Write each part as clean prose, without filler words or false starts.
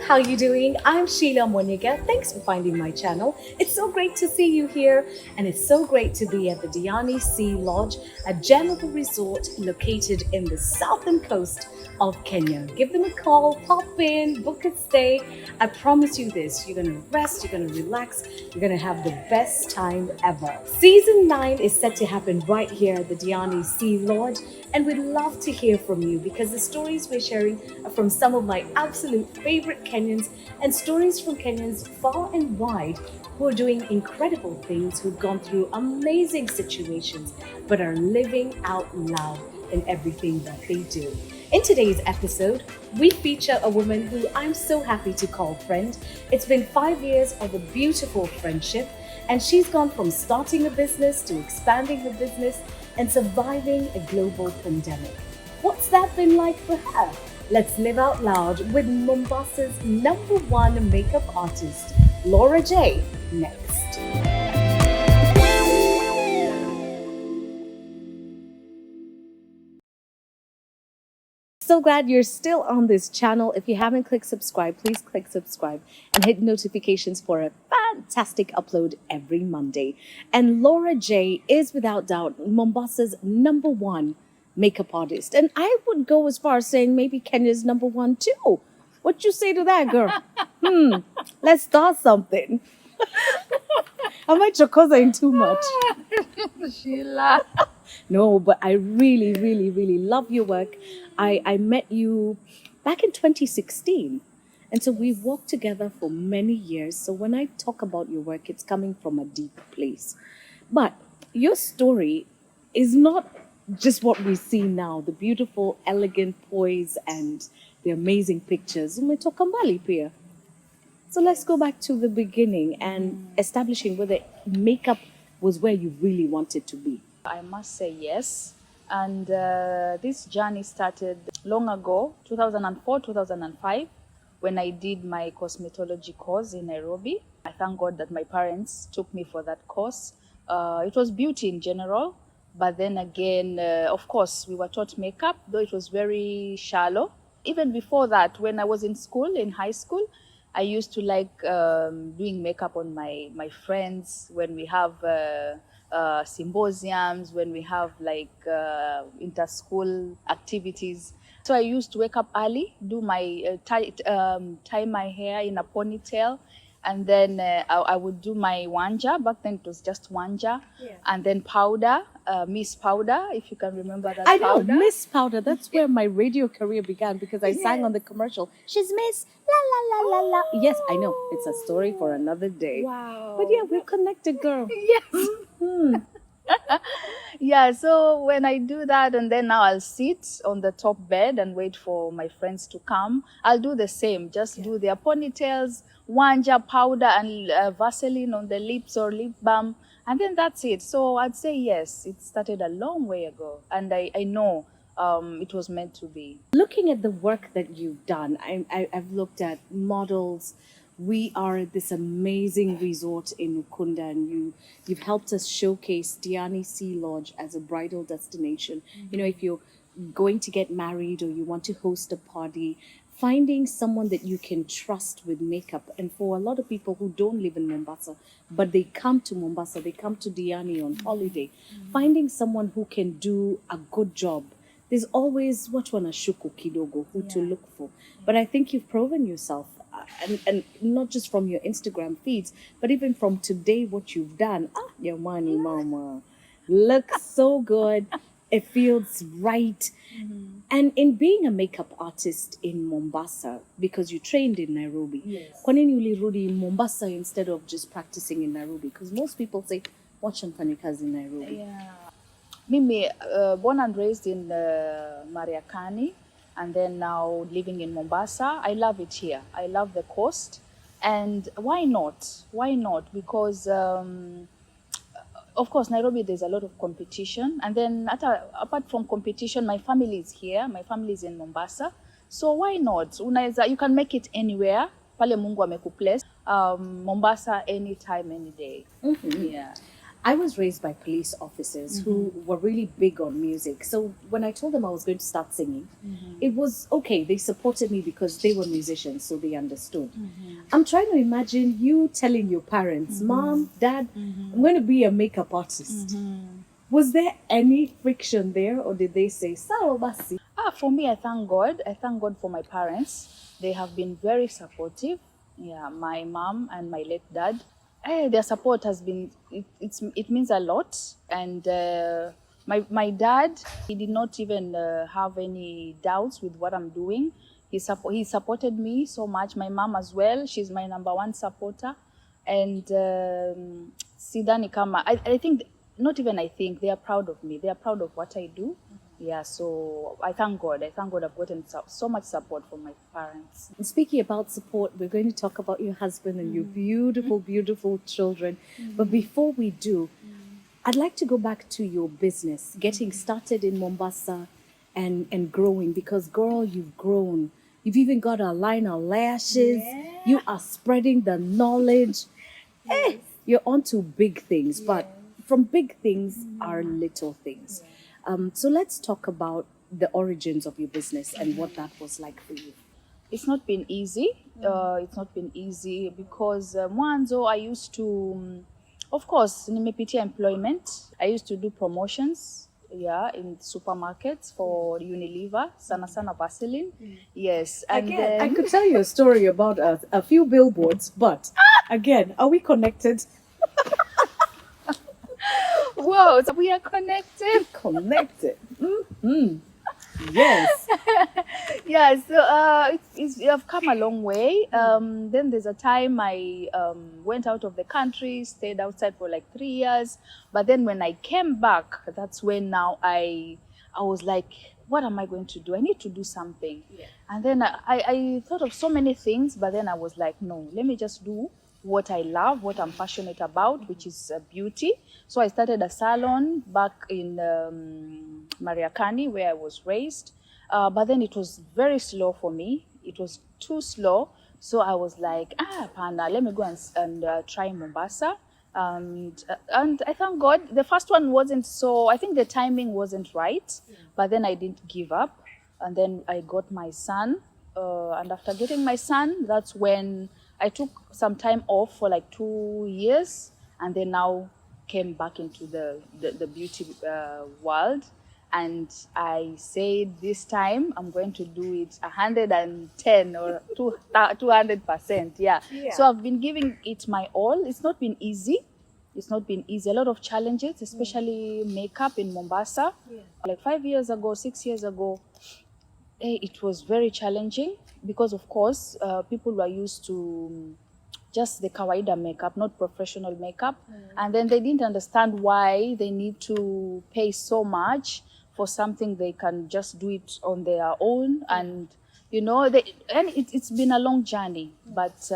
how you doing? I'm Sheila Moniga. Thanks for finding my channel. It's so great to see you here, and it's so great to be at the Diani Sea Lodge, a gem of a resort located in the southern coast of Kenya. Give them a call, pop in, book a stay. I promise you this, you're gonna rest, you're gonna relax, you're gonna have the best time ever. Season 9 is set to happen right here at the Diani Sea Lodge, and we'd love to hear from you because the stories we're sharing are from some of my absolute favorite Kenyans and stories from Kenyans far and wide who are doing incredible things, who've gone through amazing situations, but are living out loud in everything that they do. In today's episode, we feature a woman who I'm so happy to call friend. It's been 5 years of a beautiful friendship, and she's gone from starting a business to expanding her business and surviving a global pandemic. What's that been like for her? Let's live out loud with Mombasa's #1 makeup artist, Laura J, next. So glad you're still on this channel. If you haven't clicked subscribe, please click subscribe and hit notifications for a fantastic upload every Monday. And Laura J is without doubt Mombasa's #1 makeup artist. And I would go as far as saying maybe Kenya's #1 too. What you say to that, girl? Let's start something. Am I chokozing too much? Sheila. No, but I really, really, really love your work. I met you back in 2016. And so we've worked together for many years. So when I talk about your work, it's coming from a deep place. But your story is not just what we see now, the beautiful, elegant poise and the amazing pictures. Umetoka mbali pia. So let's go back to the beginning and establishing whether makeup was where you really wanted to be. I must say yes. And this journey started long ago, 2004, 2005, when I did my cosmetology course in Nairobi. I thank God that my parents took me for that course. It was beauty in general, but then again, of course, we were taught makeup, though it was very shallow. Even before that, when I was in school, in high school, I used to like doing makeup on my friends when we have symposiums, when we have like inter-school activities. So I used to wake up early, do my tie my hair in a ponytail, and then I would do my wanja. Back then it was just wanja, and then powder, Miss Powder, if you can remember that. I know, powder. Miss Powder. That's where my radio career began because I sang on the commercial. She's Miss La La La La La. Yes, I know. It's a story for another day. Wow. But yeah, we're connected, girl. Yes. Yeah, so when I do that, and then now I'll sit on the top bed and wait for my friends to come. I'll do the same, just do their ponytails, wanja, powder, and Vaseline on the lips or lip balm, and then that's it. So I'd say yes, it started a long way ago, and I know it was meant to be. Looking at the work that you've done, I've looked at models. We are at this amazing resort in Ukunda, and you've helped us showcase Diani Sea Lodge as a bridal destination. You know, if you're going to get married or you want to host a party, finding someone that you can trust with makeup. And for a lot of people who don't live in Mombasa, but they come to Mombasa, they come to Diani on holiday, finding someone who can do a good job. There's always what wanashuku kidogo, who to look for. But I think you've proven yourself, and not just from your Instagram feeds, but even from today, what you've done. Your money, mama, looks so good. It feels right. And in being a makeup artist in Mombasa, because you trained in Nairobi, kwa nini ulirudi Mombasa instead of just practicing in Nairobi? Because most people say, wacha nifanye kazi in Nairobi. Yeah. Mimi, born and raised in Mariakani, and then now living in Mombasa. I love it here. I love the coast. And why not? Why not? Because, of course, Nairobi, there's a lot of competition. And then apart from competition, my family is here. My family is in Mombasa. So why not? You can make it anywhere. Pale Mungu amekuplace. Mombasa, anytime, any day. Mm-hmm. Yeah. I was raised by police officers who were really big on music. So when I told them I was going to start singing, it was okay. They supported me because they were musicians, so they understood. I'm trying to imagine you telling your parents, Mom, Dad, I'm going to be a makeup artist. Was there any friction there, or did they say, Sawa basi? For me, I thank God. I thank God for my parents. They have been very supportive. Yeah, my mom and my late dad. Their support has been, it means a lot. And my dad, he did not even have any doubts with what I'm doing. He supported me so much. My mom as well, she's my number one supporter. And sidhani kama, I think, not even I think, they are proud of me. They are proud of what I do. Yeah, so I thank God. I thank God I've gotten so much support from my parents. And speaking about support, we're going to talk about your husband and your beautiful, beautiful children. But before we do, I'd like to go back to your business, getting started in Mombasa and growing, because girl, you've grown. You've even got a line of lashes. Yeah. You are spreading the knowledge. You're onto big things, but from big things are little things. So let's talk about the origins of your business and what that was like for you. It's not been easy. It's not been easy because mwanzo I used to, of course, nimepitia employment. I used to do promotions, in supermarkets for Unilever, sana Vaseline. Yes, and Again, I then, could tell you a story about a few billboards, but again, are we connected? whoa, so we are connected. Connected. Yes. Yeah, so I've come a long way. Then there's a time I went out of the country, stayed outside for like 3 years. But then when I came back, that's when now I was like, what am I going to do? I need to do something. And then I thought of so many things, but then I was like, no, let me just do what I love, what I'm passionate about, which is beauty. So I started a salon back in Mariakani, where I was raised. But then it was very slow for me. It was too slow. So I was like, Panda, let me go and try Mombasa. And I thank God, the first one wasn't so, I think the timing wasn't right. But then I didn't give up. And then I got my son. And after getting my son, that's when I took some time off for like 2 years, and then now came back into the beauty world. And I said this time I'm going to do it 110 or 200%. Yeah. So I've been giving it my all. It's not been easy. It's not been easy. A lot of challenges, especially makeup in Mombasa. Like 5 years ago, 6 years ago, it was very challenging because, of course, people were used to just the kawaida makeup, not professional makeup. And then they didn't understand why they need to pay so much for something they can just do it on their own. And, it's been a long journey, but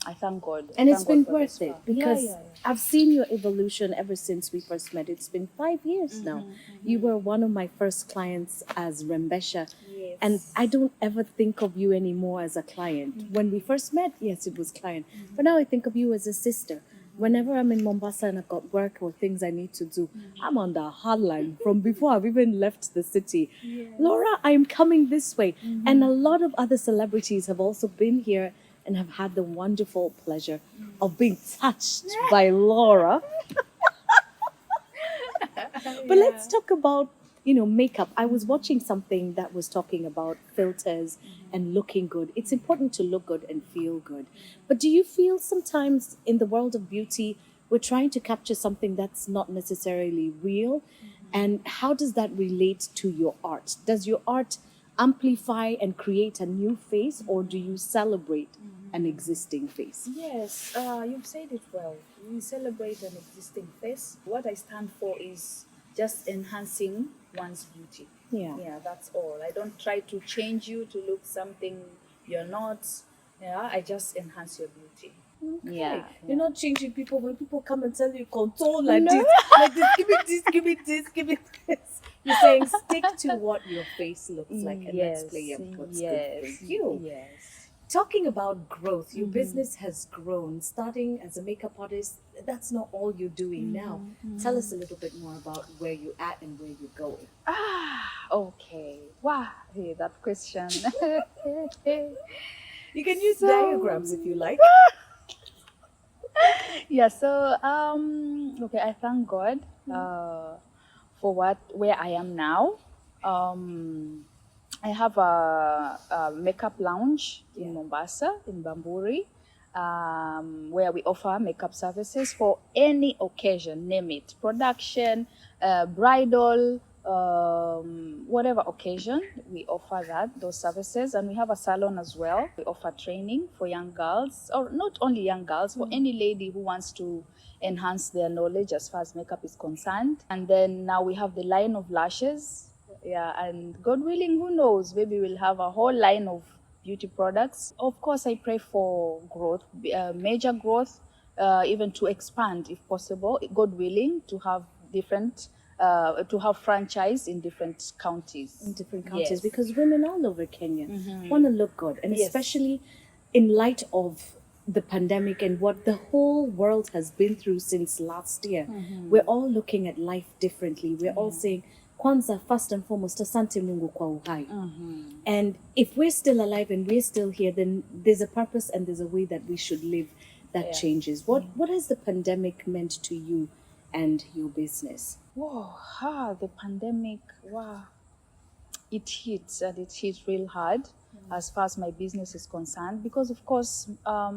I thank God. And it's Thank been God for worth this it far. because I've seen your evolution ever since we first met. It's been 5 years now. You were one of my first clients as Rembesha. Yes. And I don't ever think of you anymore as a client. When we first met, yes, it was client. But now I think of you as a sister. Whenever I'm in Mombasa and I've got work or things I need to do, I'm on the hotline from before I've even left the city. Laura, I'm coming this way. And a lot of other celebrities have also been here and have had the wonderful pleasure of being touched by Laura. But let's talk about, makeup. I was watching something that was talking about filters and looking good. It's important to look good and feel good. But do you feel sometimes in the world of beauty, we're trying to capture something that's not necessarily real? And how does that relate to your art? Does your art amplify and create a new face, or do you celebrate an existing face? Yes, you've said it well. We celebrate an existing face. What I stand for is just enhancing one's beauty. Yeah, that's all. I don't try to change you to look something you're not. Yeah, I just enhance your beauty. Yeah. You're not changing people when people come and tell you control like this, give it this, give it this, give it this. You're saying stick to what your face looks like, and let's play a what's good for you. Yes. Talking about growth, your business has grown. Starting as a makeup artist, that's not all you're doing now. Tell us a little bit more about where you're at and where you're going. Okay. Wow. Hey, that question. You can use So- diagrams if you like. Yeah. So okay. I thank God for where I am now. I have a makeup lounge in Mombasa, in Bamburi, where we offer makeup services for any occasion, name it, production, bridal, whatever occasion, we offer those services. And we have a salon as well. We offer training for young girls, or not only young girls, for any lady who wants to enhance their knowledge as far as makeup is concerned. And then now we have the line of lashes. Yeah, and God willing, who knows, maybe we'll have a whole line of beauty products. Of course, I pray for growth, major growth, even to expand if possible, God willing, to have different, to have franchise in different counties. In different counties, Yes. because women all over Kenya want to look good, and Yes. especially in light of the pandemic and what the whole world has been through since last year. We're all looking at life differently. We're all saying, Kwanza, first and foremost, asante Mungu kwa uhai. And if we're still alive and we're still here, then there's a purpose and there's a way that we should live that changes. What has the pandemic meant to you and your business? Whoa, the pandemic, wow, it hits, and it hit real hard as far as my business is concerned, because of course I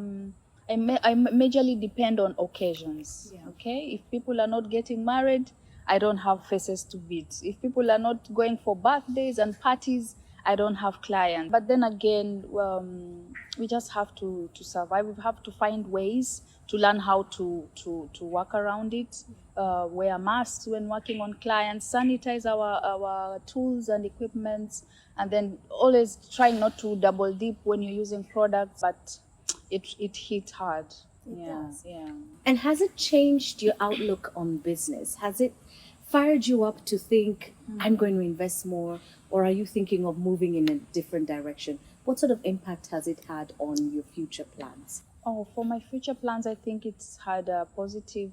majorly depend on occasions. Okay, if people are not getting married, I don't have faces to beat. If people are not going for birthdays and parties, I don't have clients. But then again, we just have to survive. We have to find ways to learn how to work around it. Wear masks when working on clients, sanitize our tools and equipments, and then always trying not to double dip when you're using products. But it hit hard. does. Yeah. And has it changed your outlook on business? Has it fired you up to think, I'm going to invest more? Or are you thinking of moving in a different direction? What sort of impact has it had on your future plans? Oh, for my future plans, I think it's had a positive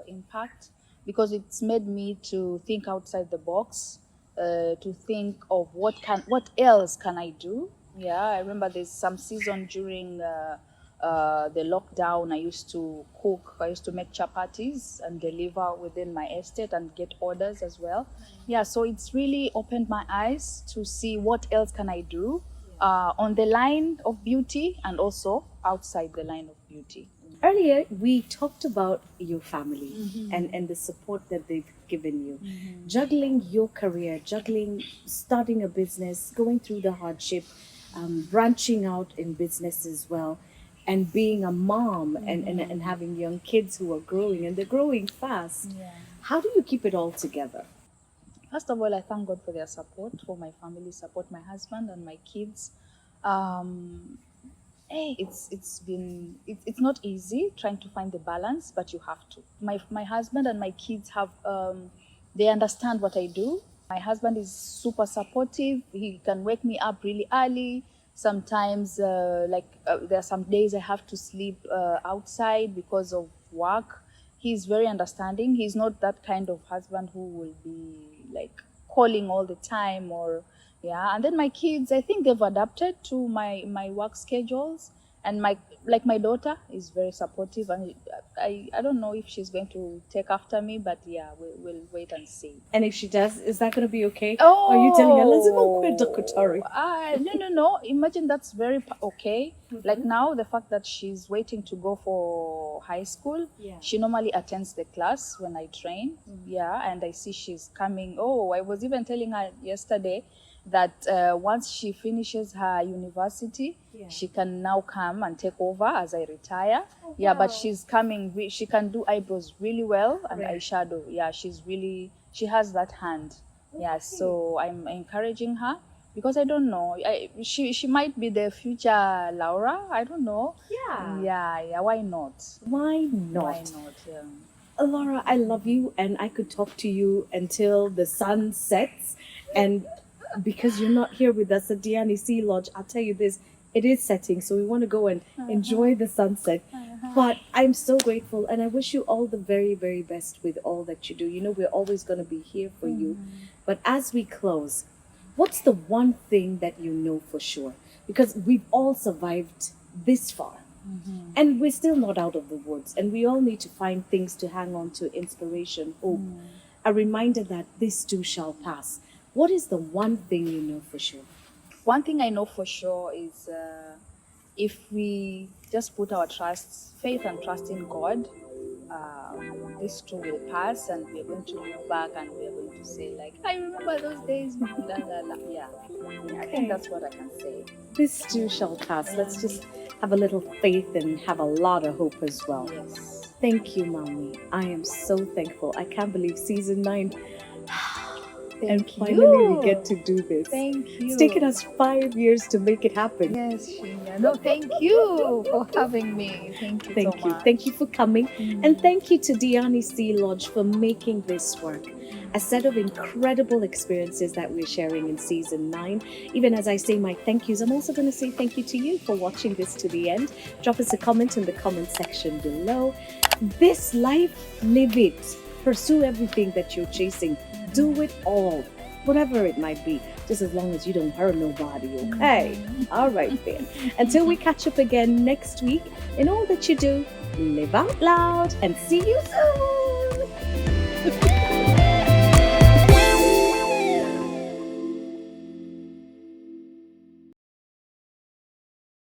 impact, because it's made me to think outside the box, to think of what else can I do. Yeah, I remember there's some season during the lockdown, I used to cook. I used to make chapatis and deliver within my estate and get orders as well. Yeah, so it's really opened my eyes to see what else can I do on the line of beauty and also outside the line of beauty. Earlier, we talked about your family and the support that they've given you. Juggling your career, juggling starting a business, going through the hardship, branching out in business as well, and being a mom and having young kids who are growing, and they're growing fast. Yeah. How do you keep it all together? First of all, I thank God for their support, for my family support, my husband and my kids. It's not easy trying to find the balance, but you have to. My husband and my kids have they understand what I do. My husband is super supportive. He can wake me up really early. Sometimes there are some days I have to sleep outside because of work. He's very understanding. He's not that kind of husband who will be like calling all the time, or and then my kids, I think they've adapted to my work schedules, and my daughter is very supportive, and I don't know if she's going to take after me, but we'll wait and see. And if she does, is that going to be okay? Or are you telling her, No. Imagine that's very okay. Like now, the fact that she's waiting to go for high school, she normally attends the class when I train. And I see she's coming. I was even telling her yesterday that once she finishes her university, she can now come and take over as I retire. But she's coming. She can do eyebrows really well and eyeshadow. She has that hand. So I'm encouraging her, because I don't know. She might be the future Laura. I don't know. Why not? Why not? Why not? Yeah. Laura, I love you, and I could talk to you until the sun sets. And because you're not here with us at Diani Sea Lodge, I'll tell you this, It is setting, so we want to go and enjoy the sunset. But I'm so grateful, and I wish you all the very, very best with all that you do. You know, we're always going to be here for you. But as we close, what's the one thing that you know for sure? Because we've all survived this far. And we're still not out of the woods. And we all need to find things to hang on to, inspiration, hope, a reminder that this too shall pass. What is the one thing you know for sure? One thing I know for sure is if we just put our faith and trust in God, this too will pass, and we're going to look back and we're going to say, like, I remember those days. La, la, la. Yeah, I think that's what I can say. This too shall pass. Let's just have a little faith and have a lot of hope as well. Yes. Thank you, Mommy. I am so thankful. I can't believe season 9. And finally we get to do this. Thank you. It's taken us 5 years to make it happen. Yes, Sheena. No, thank you for having me. Thank you so much. Thank you for coming. And thank you to Diani Sea Lodge for making this work. A set of incredible experiences that we're sharing in season 9. Even as I say my thank yous, I'm also going to say thank you to you for watching this to the end. Drop us a comment in the comment section below. This life, live it. Pursue everything that you're chasing. Do it all, whatever it might be, just as long as you don't hurt nobody, okay? All right then. Until we catch up again next week, in all that you do, live out loud and see you soon.